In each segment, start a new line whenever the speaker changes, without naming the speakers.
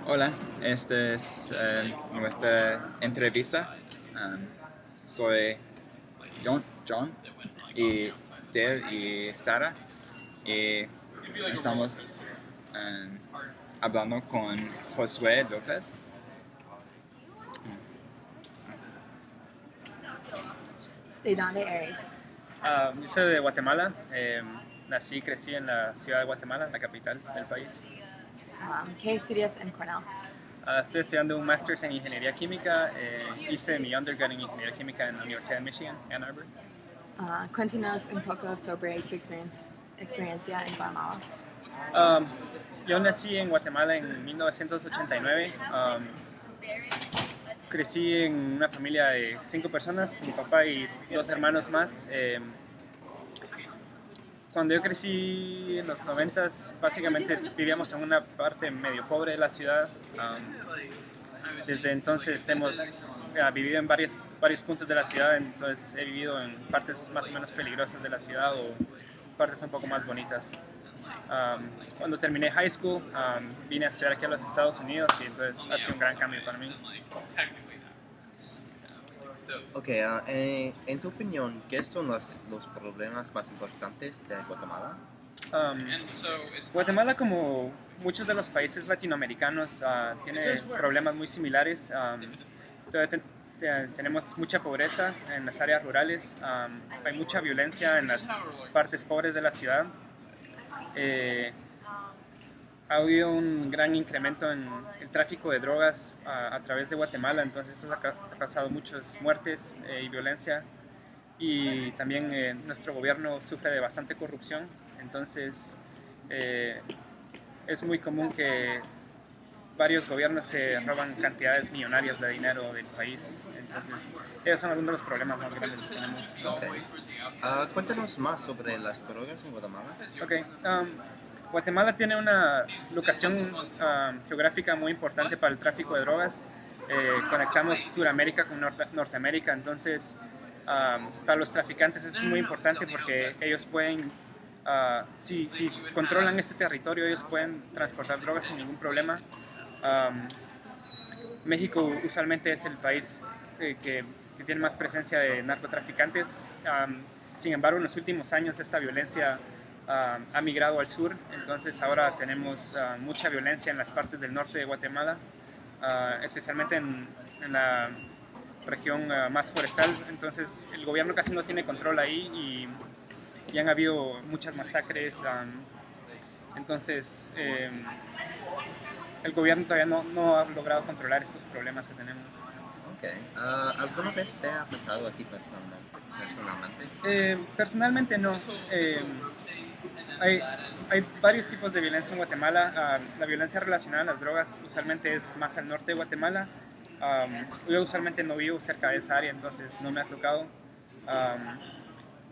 Hola, esta es nuestra entrevista. Soy John y Dave y Sara y estamos um, hablando con Josué López.
¿De dónde eres?
Yo soy de Guatemala. Nací y crecí en la ciudad de Guatemala, la capital del país.
¿Qué estudias en Cornell?
Estoy estudiando un máster en ingeniería química. Hice mi undergrad en ingeniería química en la Universidad de Michigan, Ann Arbor.
Cuéntanos un poco sobre tu experiencia en Guatemala.
Um, yo nací en Guatemala en 1989. Crecí en una familia de 5 personas, mi papá y 2 hermanos más. Cuando yo crecí en los 90s, básicamente vivíamos en una parte medio pobre de la ciudad. Desde entonces hemos vivido en varios puntos de la ciudad, entonces he vivido en partes más o menos peligrosas de la ciudad o partes un poco más bonitas. Cuando terminé high school, vine a estudiar aquí a los Estados Unidos y entonces ha sido un gran cambio para mí.
Ok, en tu opinión, ¿qué son los problemas más importantes de Guatemala?
Guatemala, como muchos de los países latinoamericanos, tiene problemas muy similares. Todavía tenemos mucha pobreza en las áreas rurales, hay mucha violencia en las partes pobres de la ciudad. Ha habido un gran incremento en el tráfico de drogas a través de Guatemala, entonces eso ha causado muchas muertes y violencia. Y también nuestro gobierno sufre de bastante corrupción, entonces es muy común que varios gobiernos se roban cantidades millonarias de dinero del país. Entonces, esos son algunos de los problemas más grandes que tenemos.
Okay. Cuéntanos más sobre las drogas en Guatemala.
Okay. Guatemala tiene una locación geográfica muy importante para el tráfico de drogas. Conectamos Sudamérica con Norteamérica, entonces para los traficantes es muy importante porque ellos pueden, si controlan este territorio, ellos pueden transportar drogas sin ningún problema. México usualmente es el país que tiene más presencia de narcotraficantes. Sin embargo, en los últimos años esta violencia ha migrado al sur, entonces ahora tenemos mucha violencia en las partes del norte de Guatemala, especialmente en la región más forestal. Entonces el gobierno casi no tiene control ahí y han habido muchas masacres. Entonces el gobierno todavía no ha logrado controlar estos problemas que tenemos.
Okay. ¿Alguna vez te ha pasado a ti personalmente?
Personalmente no. Hay varios tipos de violencia en Guatemala. La violencia relacionada a las drogas usualmente es más al norte de Guatemala. Yo usualmente no vivo cerca de esa área, entonces no me ha tocado.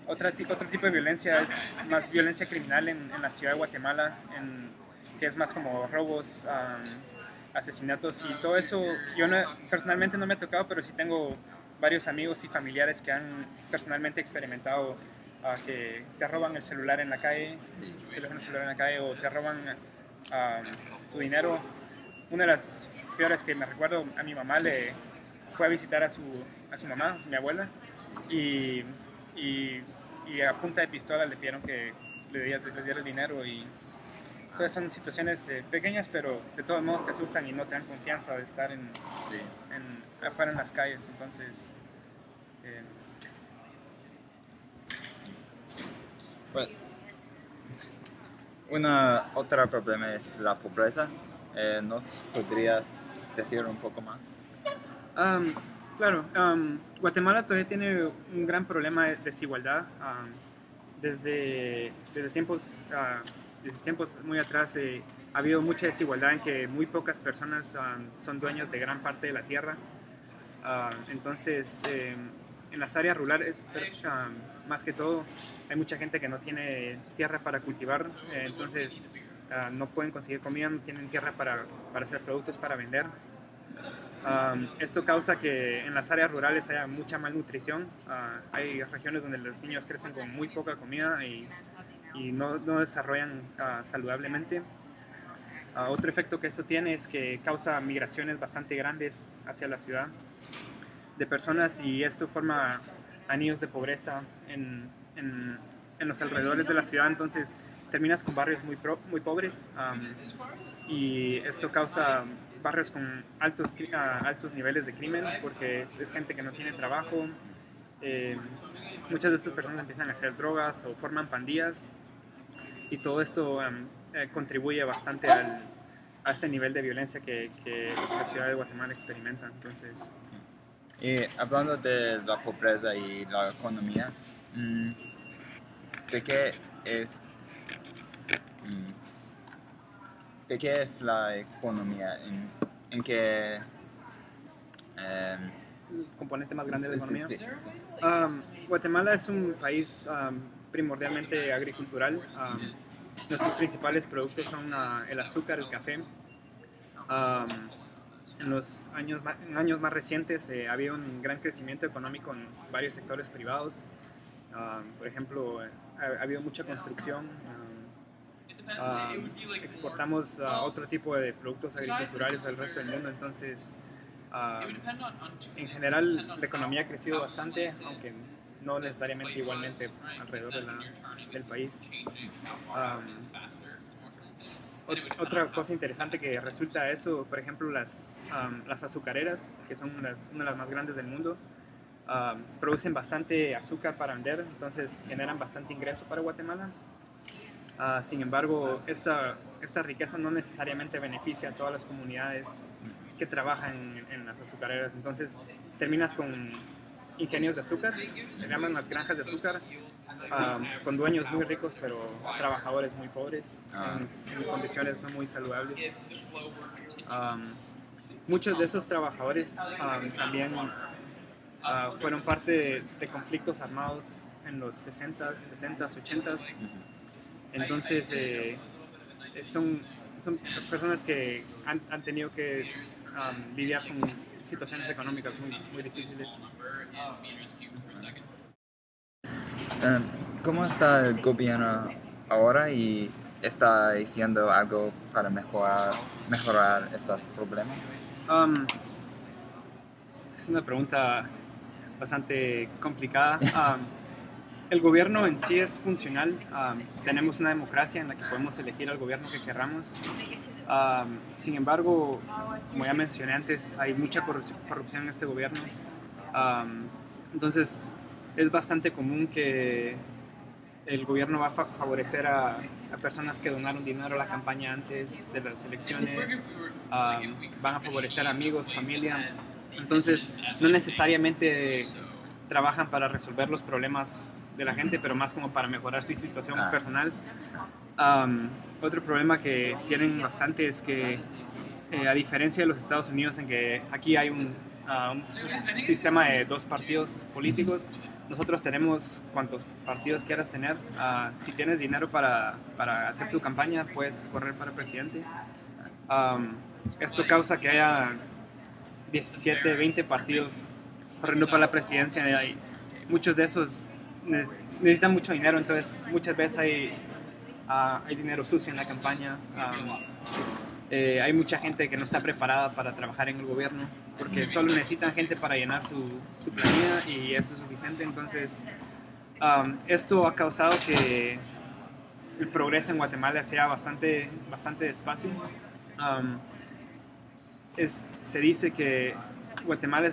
Otro tipo de violencia es más violencia criminal en la ciudad de Guatemala, que es más como robos, asesinatos y todo eso. Yo personalmente no me ha tocado, pero sí tengo varios amigos y familiares que han personalmente experimentado que te roban el celular en la calle, el teléfono celular en la calle, o te roban tu dinero. Una de las peores que me recuerdo, a mi mamá le fue a visitar a su mamá, a mi abuela, y, y, y a punta de pistola le pidieron que le diera el dinero. Y todas son situaciones pequeñas, pero de todos modos te asustan y no te dan confianza de estar afuera en las calles. Entonces,
Pues, otra problema es la pobreza. ¿Nos podrías decir un poco más?
Claro, Guatemala todavía tiene un gran problema de desigualdad. Desde tiempos muy atrás ha habido mucha desigualdad en que muy pocas personas son dueños de gran parte de la tierra. Entonces, en las áreas rurales, más que todo, hay mucha gente que no tiene tierra para cultivar, entonces no pueden conseguir comida, no tienen tierra para hacer productos para vender. Esto causa que en las áreas rurales haya mucha malnutrición. Hay regiones donde los niños crecen con muy poca comida y no desarrollan saludablemente. Otro efecto que esto tiene es que causa migraciones bastante grandes hacia la ciudad de personas, y esto forma anillos de pobreza en los alrededores de la ciudad. Entonces terminas con barrios muy pobres, y esto causa barrios con altos niveles de crimen, porque es gente que no tiene trabajo. Muchas de estas personas empiezan a hacer drogas o forman pandillas, y todo esto contribuye bastante a este nivel de violencia que la ciudad de Guatemala experimenta. Entonces,
Y hablando de la pobreza y la economía, ¿de qué es, la economía? ¿En qué?
el componente más grande de la economía.
Sí.
Guatemala es un país primordialmente agricultural. Nuestros principales productos son el azúcar, el café. En años más recientes ha habido un gran crecimiento económico en varios sectores privados. Por ejemplo, ha habido mucha construcción. Exportamos otro tipo de productos agriculturales al resto del mundo. Entonces, en general, la economía ha crecido bastante, aunque no necesariamente igualmente alrededor del país. Otra cosa interesante que resulta de eso, por ejemplo, las azucareras, que son una de las más grandes del mundo, producen bastante azúcar para vender, entonces generan bastante ingreso para Guatemala. Sin embargo, esta riqueza no necesariamente beneficia a todas las comunidades que trabajan en las azucareras. Entonces terminas con ingenios de azúcar, se llaman las granjas de azúcar, con dueños muy ricos pero trabajadores muy pobres, en condiciones no muy saludables. Muchos de esos trabajadores también fueron parte de conflictos armados en los 60s, 70s, 80s. Entonces son personas que han tenido que lidiar con situaciones económicas muy difíciles.
¿Cómo está el gobierno ahora y está haciendo algo para mejorar estos problemas?
Es una pregunta bastante complicada. El gobierno en sí es funcional. Tenemos una democracia en la que podemos elegir al gobierno que queramos. Sin embargo, como ya mencioné antes, hay mucha corrupción en este gobierno. Entonces, es bastante común que el gobierno va a favorecer a personas que donaron dinero a la campaña antes de las elecciones. Van a favorecer a amigos, familia. Entonces, no necesariamente trabajan para resolver los problemas de la gente, pero más como para mejorar su situación personal. Otro problema que tienen bastante es que, a diferencia de los Estados Unidos, en que aquí hay un sistema de 2 partidos políticos, nosotros tenemos cuantos partidos quieras tener. Si tienes dinero para hacer tu campaña, puedes correr para presidente. Esto causa que haya 17, 20 partidos corriendo para la presidencia, y muchos de esos necesitan mucho dinero, entonces muchas veces hay dinero sucio en la campaña. Hay mucha gente que no está preparada para trabajar en el gobierno, porque solo necesitan gente para llenar su planilla y eso es suficiente. Entonces, esto ha causado que el progreso en Guatemala sea bastante despacio. Se dice que Guatemala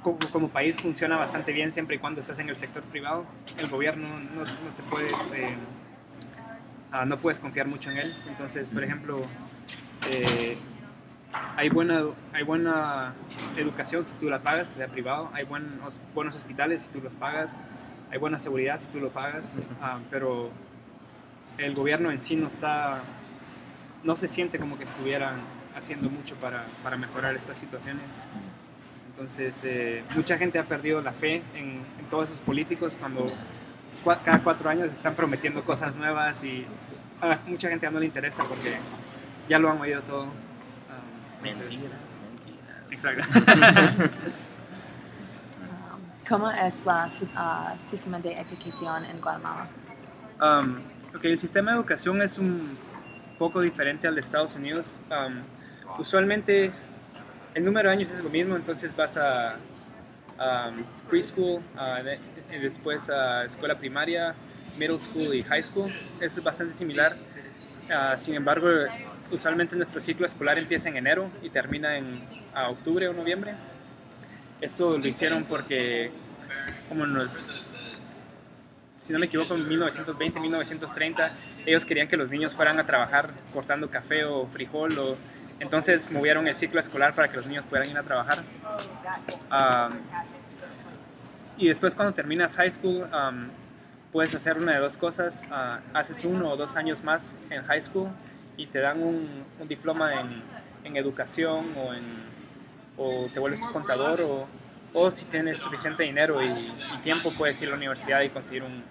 como país funciona bastante bien siempre y cuando estás en el sector privado. El gobierno no puedes confiar mucho en él. Entonces, por ejemplo, hay buena educación si tú la pagas, sea privado. Hay buenos hospitales si tú los pagas. Hay buena seguridad si tú lo pagas. Pero el gobierno en sí no se siente como que estuvieran haciendo mucho para mejorar estas situaciones. Entonces, mucha gente ha perdido la fe en todos esos políticos cuando cada 4 años están prometiendo cosas nuevas, y a mucha gente ya no le interesa porque ya lo han oído todo.
Mentiras.
Exacto.
¿Cómo es el sistema de educación en Guatemala?
El sistema de educación es poco diferente al de Estados Unidos. Usualmente el número de años es lo mismo, entonces vas a preschool, y después a escuela primaria, middle school y high school. Eso es bastante similar. Sin embargo, usualmente nuestro ciclo escolar empieza en enero y termina en octubre o noviembre. Esto lo hicieron porque, si no me equivoco, en 1920, 1930, ellos querían que los niños fueran a trabajar cortando café o frijol, entonces movieron el ciclo escolar para que los niños puedan ir a trabajar. Y después, cuando terminas high school, puedes hacer una de dos cosas. Haces 1 o 2 años más en high school y te dan un diploma en educación o te vuelves contador, o si tienes suficiente dinero y tiempo, puedes ir a la universidad y conseguir un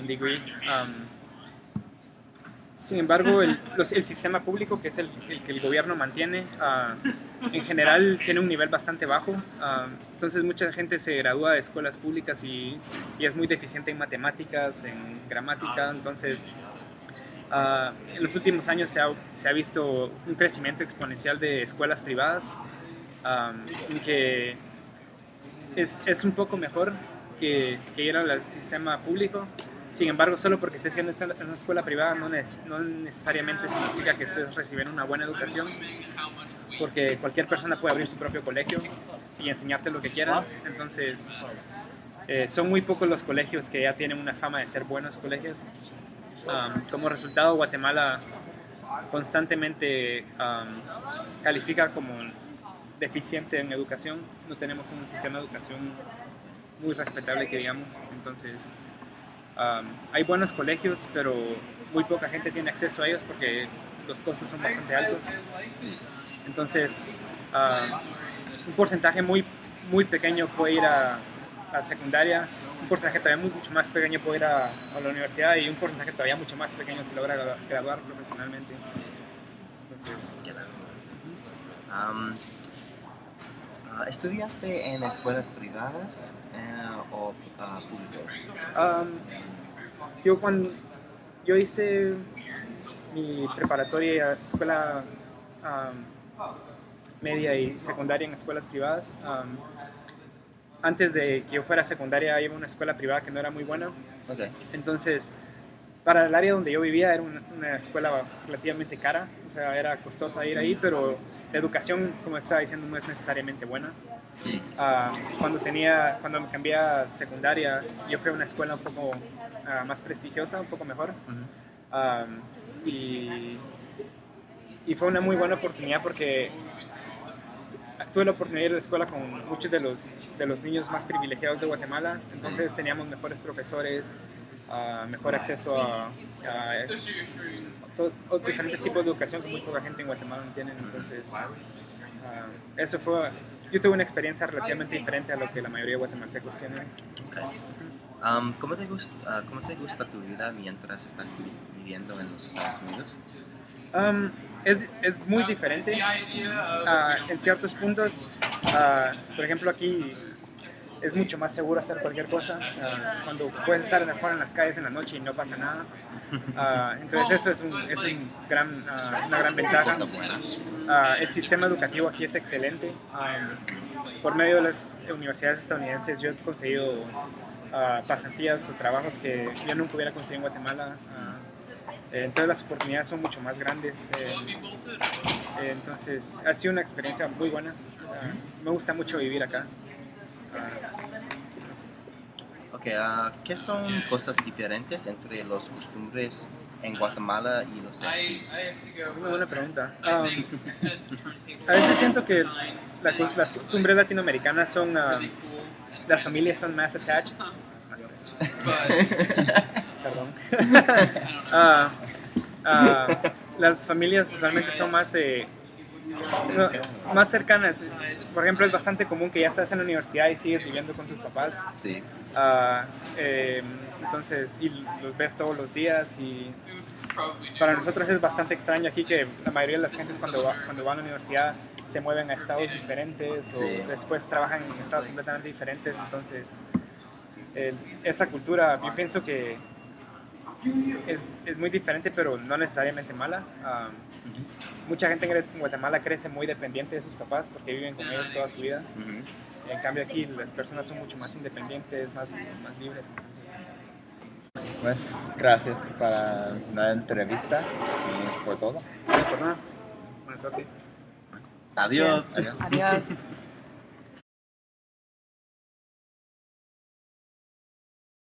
degree. Sin embargo, el sistema público, que es el que el gobierno mantiene, en general tiene un nivel bastante bajo. Entonces mucha gente se gradúa de escuelas públicas y es muy deficiente en matemáticas, en gramática. Entonces en los últimos años se ha visto un crecimiento exponencial de escuelas privadas, en que es un poco mejor que ir al sistema público. Sin embargo, solo porque estés siendo en una escuela privada no necesariamente significa que estés recibiendo una buena educación, porque cualquier persona puede abrir su propio colegio y enseñarte lo que quiera. Entonces, son muy pocos los colegios que ya tienen una fama de ser buenos colegios. Como resultado, Guatemala constantemente califica como deficiente en educación. No tenemos un sistema de educación muy respetable, que digamos. Entonces, hay buenos colegios, pero muy poca gente tiene acceso a ellos porque los costos son bastante altos. Entonces, un porcentaje muy, muy pequeño puede ir a secundaria, un porcentaje todavía mucho más pequeño puede ir a la universidad, y un porcentaje todavía mucho más pequeño se logra graduar profesionalmente. Entonces,
¿estudiaste en escuelas privadas o públicas?
Yo hice mi preparatoria, escuela media y secundaria en escuelas privadas. Antes de que yo fuera a secundaria, iba a una escuela privada que no era muy buena.
Okay.
Entonces, para el área donde yo vivía, era una escuela relativamente cara, o sea, era costosa ir ahí, pero la educación, como estaba diciendo, no es necesariamente buena.
Sí.
Cuando me cambié a secundaria, yo fui a una escuela un poco más prestigiosa, un poco mejor.
Uh-huh.
Y fue una muy buena oportunidad porque tuve la oportunidad de ir a la escuela con muchos de los niños más privilegiados de Guatemala. Entonces teníamos mejores profesores, mejor acceso a diferentes tipos de educación que muy poca gente en Guatemala no tiene. Entonces, eso fue... Yo tuve una experiencia relativamente diferente a lo que la mayoría de guatemaltecos tienen.
Okay. ¿Cómo te gusta tu vida mientras estás viviendo en los Estados Unidos?
Es muy diferente en ciertos puntos. Por ejemplo, aquí es mucho más seguro hacer cualquier cosa. Cuando puedes estar afuera en las calles en la noche y no pasa nada. Entonces eso es una gran ventaja. El sistema educativo aquí es excelente. Por medio de las universidades estadounidenses yo he conseguido pasantías o trabajos que yo nunca hubiera conseguido en Guatemala. Entonces las oportunidades son mucho más grandes. Entonces ha sido una experiencia muy buena. Me gusta mucho vivir acá.
Okay, ¿qué son cosas diferentes entre los costumbres en Guatemala y los de aquí?
Una buena pregunta. A veces siento que las costumbres latinoamericanas son... las familias son más attached. Perdón. Las familias usualmente son más cercanas. Por ejemplo, es bastante común que ya estás en la universidad y sigues viviendo con tus papás.
Sí.
Entonces, y los ves todos los días, y para nosotros es bastante extraño aquí que la mayoría de las gentes cuando van a la universidad se mueven a estados diferentes, o después trabajan en estados completamente diferentes. Entonces, esa cultura, yo pienso que es muy diferente, pero no necesariamente mala. Mucha gente en Guatemala crece muy dependiente de sus papás porque viven con ellos toda su vida. En cambio aquí las personas son mucho más independientes, más libres. Entonces,
Pues gracias para la entrevista y por todo.
no por nada. Buena suerte.
Adiós.
Adiós.
Adiós.